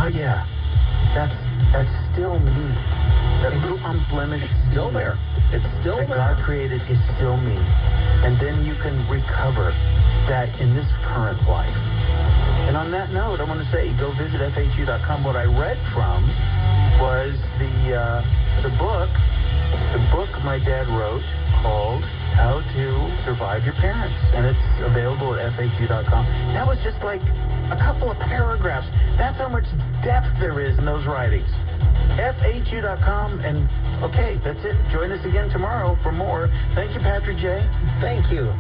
yeah. That's still me. That little unblemished, still there. It's still that there. God created is still me. And then you can recover that in this current life. And on that note, I want to say, go visit FHU.com. What I read from was the book my dad wrote called How to Survive Your Parents. And it's available at FHU.com. That was just like a couple of paragraphs. That's how much depth there is in those writings. FHU.com, and okay, that's it. Join us again tomorrow for more. Thank you, Patrick J. Thank you.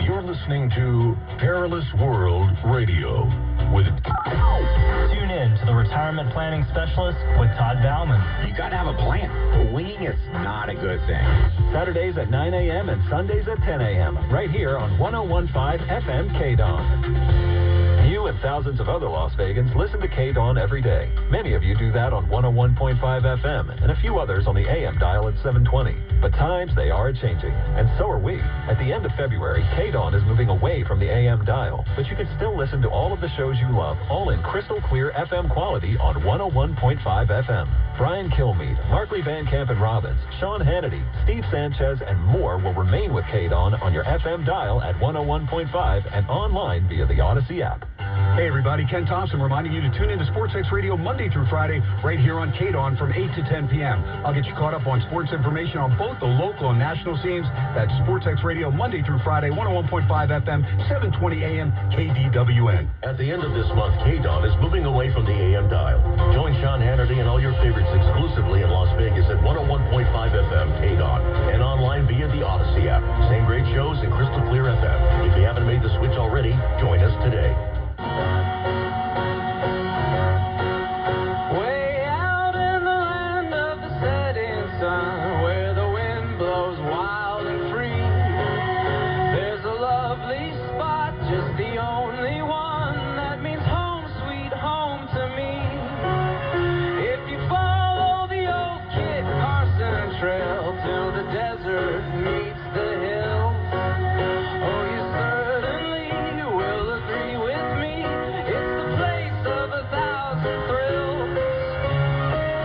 You're listening to Perilous World Radio with... Tune in to the Retirement Planning Specialist with Todd Bauman. You got to have a plan. Winging it's not a good thing. Saturdays at 9 a.m. and Sundays at 10 a.m. right here on 101.5 FM KDWN. You and thousands of other Las Vegans listen to KDWN every day. Many of you do that on 101.5 FM and a few others on the AM dial at 720. But times, they are changing, and so are we. At the end of February, KDWN is moving away from the AM dial, but you can still listen to all of the shows you love, all in crystal clear FM quality on 101.5 FM. Brian Kilmeade, Markley Van Camp and Robbins, Sean Hannity, Steve Sanchez, and more will remain with KDWN on your FM dial at 101.5 and online via the Odyssey app. Hey everybody, Ken Thompson reminding you to tune into SportsX Radio Monday through Friday right here on KDWN from 8 to 10 p.m. I'll get you caught up on sports information on both the local and national scenes. That's SportsX Radio Monday through Friday, 101.5 FM, 720 AM, KDWN. At the end of this month, KDWN is moving away from the AM dial. Join Sean Hannity and all your favorites exclusively in Las Vegas at 101.5 FM KDWN and online via the Odyssey app. Same great shows in crystal clear FM. If you haven't made the switch already, join us today. Way out in the land of the setting sun, where the wind blows wild and free, there's a lovely spot, just the only one that means home, sweet home to me. If you follow the old Kit Carson trail till the desert meets the hills, oh, you certainly will agree with me. It's the place of 1,000 thrills.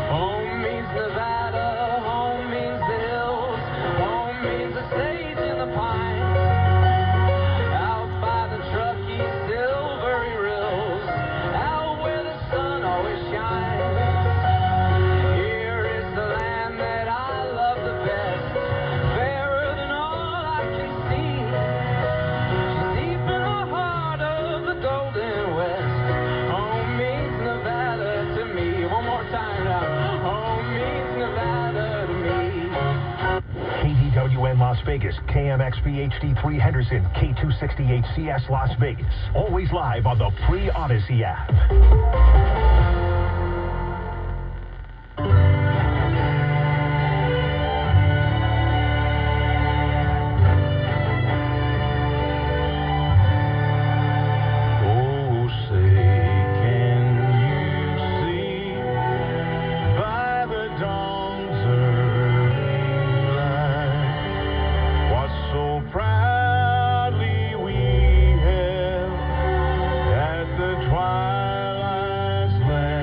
Home means Nevada, home means the hills, home means a stage in the pines, out by the Truckee silvery rills, out where the sun always shines. Here is the land that I love the best, fairer than all I can see. She's deep in the heart of the Golden West. Home means Nevada to me. One more time now. Home means Nevada to me. KDWN Las Vegas, KMXP HD3 Henderson, K268CS Las Vegas. Always live on the free Odyssey app. Oh, say, can you see by the dawn's early light what so proudly we held at the twilight's land?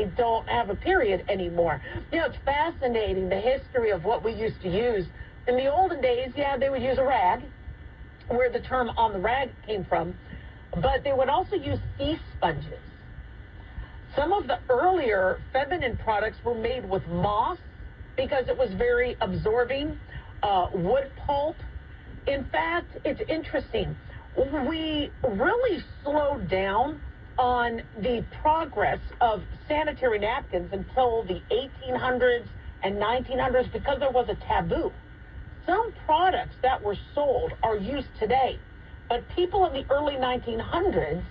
I don't have a period anymore. You know, it's fascinating, the history of what we used to use. In the olden days, yeah, they would use a rag, where the term on the rag came from, but they would also use sea sponges. Some of the earlier feminine products were made with moss because it was very absorbing, wood pulp. In fact, it's interesting. We really slowed down on the progress of sanitary napkins until the 1800s and 1900s because there was a taboo. Some products that were sold are used today, but people in the early 1900s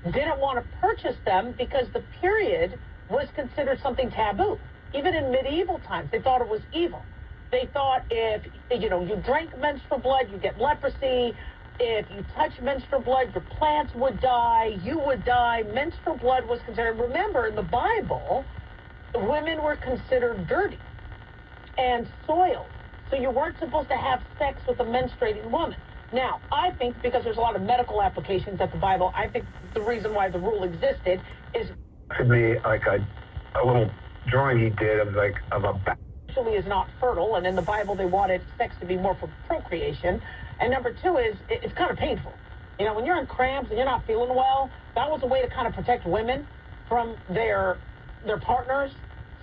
didn't want to purchase them because the period was considered something taboo. Even in medieval times, they thought it was evil. They thought if, you drank menstrual blood, you get leprosy. If you touch menstrual blood, your plants would die, you would die. Menstrual blood was considered, remember, in the Bible, women were considered dirty and soiled. So you weren't supposed to have sex with a menstruating woman. Now, I think because there's a lot of medical applications at the Bible, I think the reason why the rule existed is... To me, like a little drawing he did of a bat. Actually is not fertile, and in the Bible they wanted sex to be more for procreation. And number two is it's kind of painful. When you're in cramps and you're not feeling well, that was a way to kind of protect women from their partners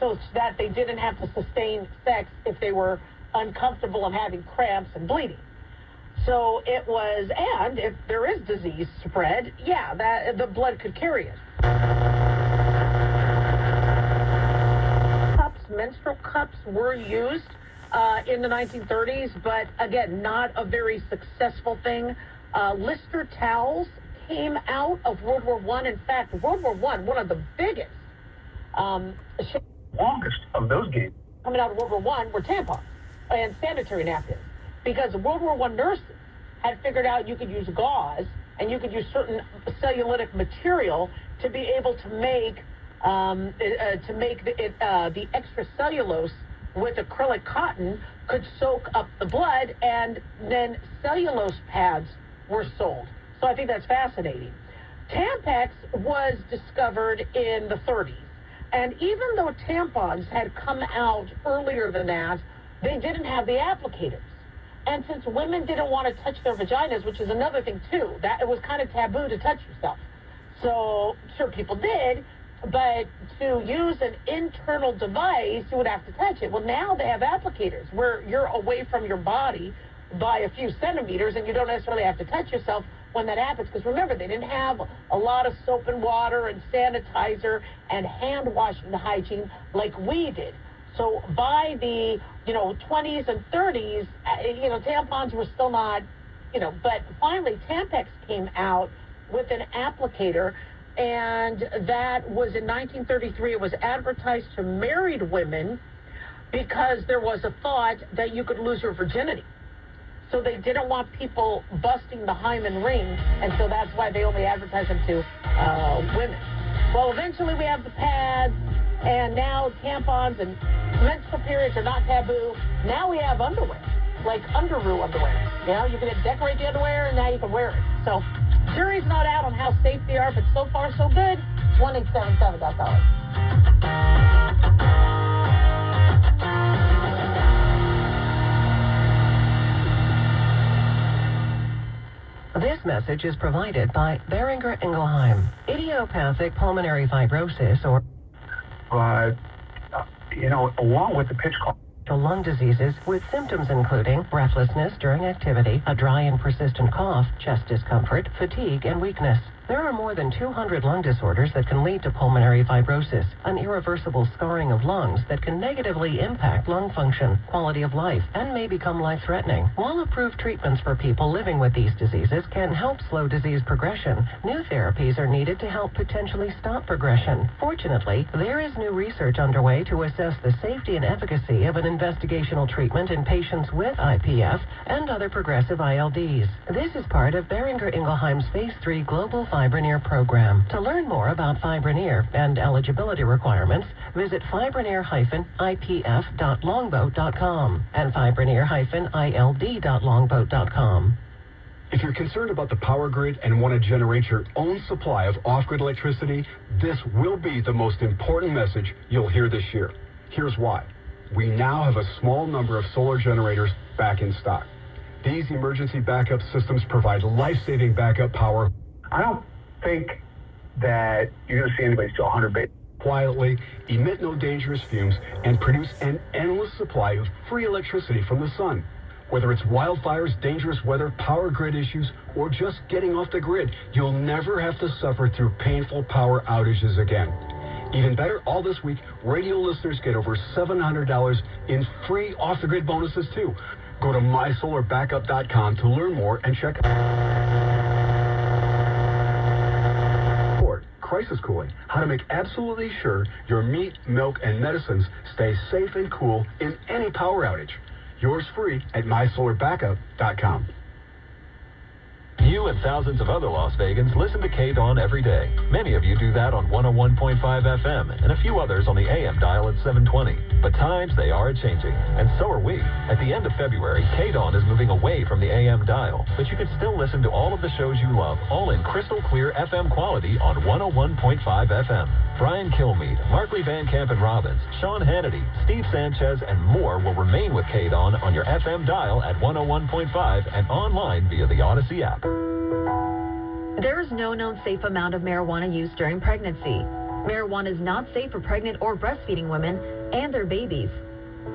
so that they didn't have to sustain sex if they were uncomfortable and having cramps and bleeding. So it was, and if there is disease spread, yeah, that the blood could carry it. Menstrual cups were used in the 1930s, but again, not a very successful thing. Lister towels came out of World War I. In fact, World War I, one of the biggest, longest of those games coming out of World War I were tampons and sanitary napkins, because World War I nurses had figured out you could use gauze and you could use certain cellulitic material to be able to make the extracellulose with acrylic cotton could soak up the blood, and then cellulose pads were sold. So I think that's fascinating. Tampax was discovered in the 30s, and even though tampons had come out earlier than that, they didn't have the applicators. And since women didn't want to touch their vaginas, which is another thing too, that it was kind of taboo to touch yourself. So sure, people did, but to use an internal device, you would have to touch it. Well, now they have applicators where you're away from your body by a few centimeters and you don't necessarily have to touch yourself when that happens. Because remember, they didn't have a lot of soap and water and sanitizer and hand washing hygiene like we did. So by the 20s and 30s, tampons were still not, but finally Tampax came out with an applicator. And that was in 1933. It was advertised to married women because there was a thought that you could lose your virginity. So they didn't want people busting the hymen ring, and so that's why they only advertised them to women. Well, eventually we have the pads, and now tampons and menstrual periods are not taboo. Now we have underwear, like underwear. You can decorate the underwear, and now you can wear it. So jury's not out on how safe they are, but so far so good. 1-877-CALL. This message is provided by Boehringer Ingelheim. Idiopathic pulmonary fibrosis, or along with the pitch call. Lung diseases with symptoms including breathlessness during activity, a dry and persistent cough, chest discomfort, fatigue, and weakness. There are more than 200 lung disorders that can lead to pulmonary fibrosis, an irreversible scarring of lungs that can negatively impact lung function, quality of life, and may become life-threatening. While approved treatments for people living with these diseases can help slow disease progression, new therapies are needed to help potentially stop progression. Fortunately, there is new research underway to assess the safety and efficacy of an investigational treatment in patients with IPF and other progressive ILDs. This is part of Boehringer Ingelheim's Phase 3 Global Fibroneer program. To learn more about Fibroneer and eligibility requirements, visit fibroneer-ipf.longboat.com and fibroneer-ild.longboat.com. If you're concerned about the power grid and want to generate your own supply of off-grid electricity, this will be the most important message you'll hear this year. Here's why. We now have a small number of solar generators back in stock. These emergency backup systems provide life-saving backup power. I don't think that you're going to see anybody steal 100 baits. Quietly, emit no dangerous fumes, and produce an endless supply of free electricity from the sun. Whether it's wildfires, dangerous weather, power grid issues, or just getting off the grid, you'll never have to suffer through painful power outages again. Even better, all this week, radio listeners get over $700 in free off-the-grid bonuses, too. Go to mysolarbackup.com to learn more and check out crisis cooling, how to make absolutely sure your meat, milk, and medicines stay safe and cool in any power outage. Yours free at mysolarbackup.com. You and thousands of other Las Vegans listen to KDWN every day. Many of you do that on 101.5 FM and a few others on the AM dial at 720. But times, they are changing, and so are we. At the end of February, KDWN is moving away from the AM dial, but you can still listen to all of the shows you love, all in crystal clear FM quality on 101.5 FM. Brian Kilmeade, Markley Van Camp and Robbins, Sean Hannity, Steve Sanchez, and more will remain with KDWN on your FM dial at 101.5 and online via the Odyssey app. There is no known safe amount of marijuana use during pregnancy. Marijuana is not safe for pregnant or breastfeeding women and their babies.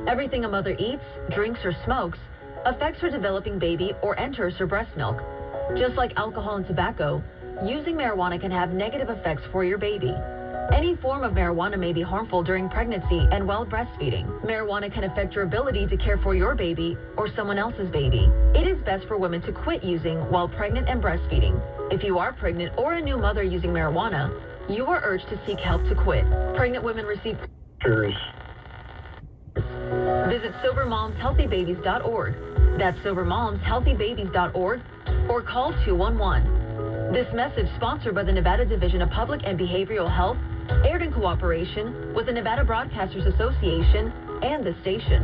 Everything a mother eats, drinks, or smokes affects her developing baby or enters her breast milk. Just like alcohol and tobacco, using marijuana can have negative effects for your baby. Any form of marijuana may be harmful during pregnancy and while breastfeeding. Marijuana can affect your ability to care for your baby or someone else's baby. It is best for women to quit using while pregnant and breastfeeding. If you are pregnant or a new mother using marijuana, you are urged to seek help to quit. Pregnant women receive... Visit SoberMomsHealthyBabies.org. That's SoberMomsHealthyBabies.org or call 211. This message sponsored by the Nevada Division of Public and Behavioral Health, aired in cooperation with the Nevada Broadcasters Association and the station.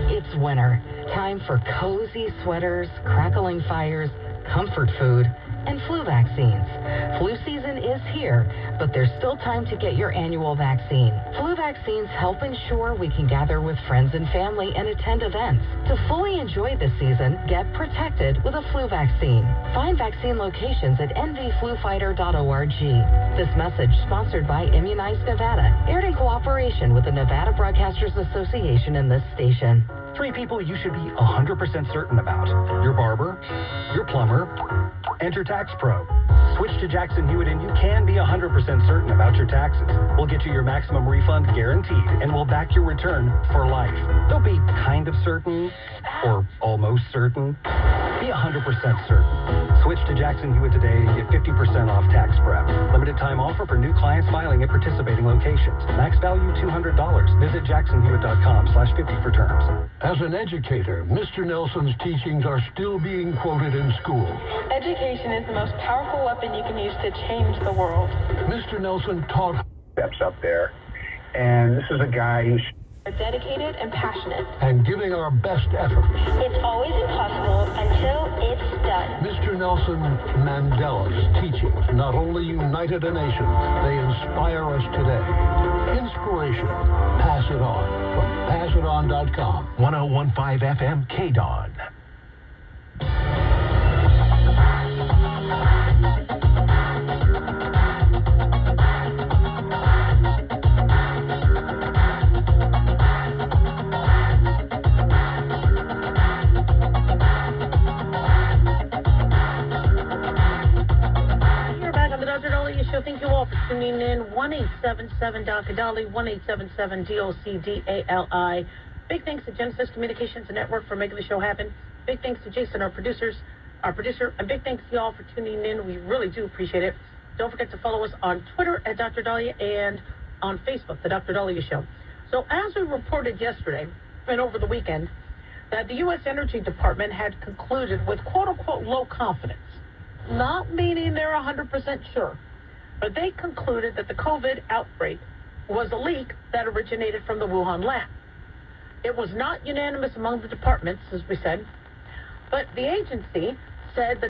It's winter. Time for cozy sweaters, crackling fires, comfort food, and flu vaccines. Flu season is here, but there's still time to get your annual vaccine. Flu vaccines help ensure we can gather with friends and family and attend events. To fully enjoy this season, get protected with a flu vaccine. Find vaccine locations at nvflufighter.org. This message sponsored by Immunize Nevada, aired in cooperation with the Nevada Broadcasters Association and this station. 3 people you should be 100% certain about. Your barber, your plumber, and your tax pro. Switch to Jackson Hewitt and you can be 100% certain about your taxes. We'll get you your maximum refund guaranteed and we'll back your return for life. Don't be kind of certain or almost certain. Be 100% certain. Switch to Jackson Hewitt today and get 50% off tax prep. Limited time offer for new clients filing at participating locations. Max value $200. Visit jacksonhewitt.com/50 for terms. As an educator, Mr. Nelson's teachings are still being quoted in schools. Education is the most powerful weapon you can use to change the world. Mr. Nelson taught steps up there, and this is a guy who's dedicated and passionate. And giving our best effort. It's always impossible until it's done. Mr. Nelson Mandela's teachings not only united a nation, they inspire us today. Inspiration. Pass it on from passiton.com. 101.5 FM KDWN. Thank you all for tuning in. 1-877-DOC-DALI, 1-877-DOC-DALI. Big thanks to Genesis Communications Network for making the show happen. Big thanks to Jason, our producer, and big thanks to y'all for tuning in. We really do appreciate it. Don't forget to follow us on Twitter at Dr. Dahlia and on Facebook, The Dr. Dahlia Show. So as we reported yesterday and over the weekend, that the U.S. Energy Department had concluded with quote-unquote low confidence, not meaning they're 100% sure, but they concluded that the COVID outbreak was a leak that originated from the Wuhan lab. It was not unanimous among the departments, as we said, but the agency said that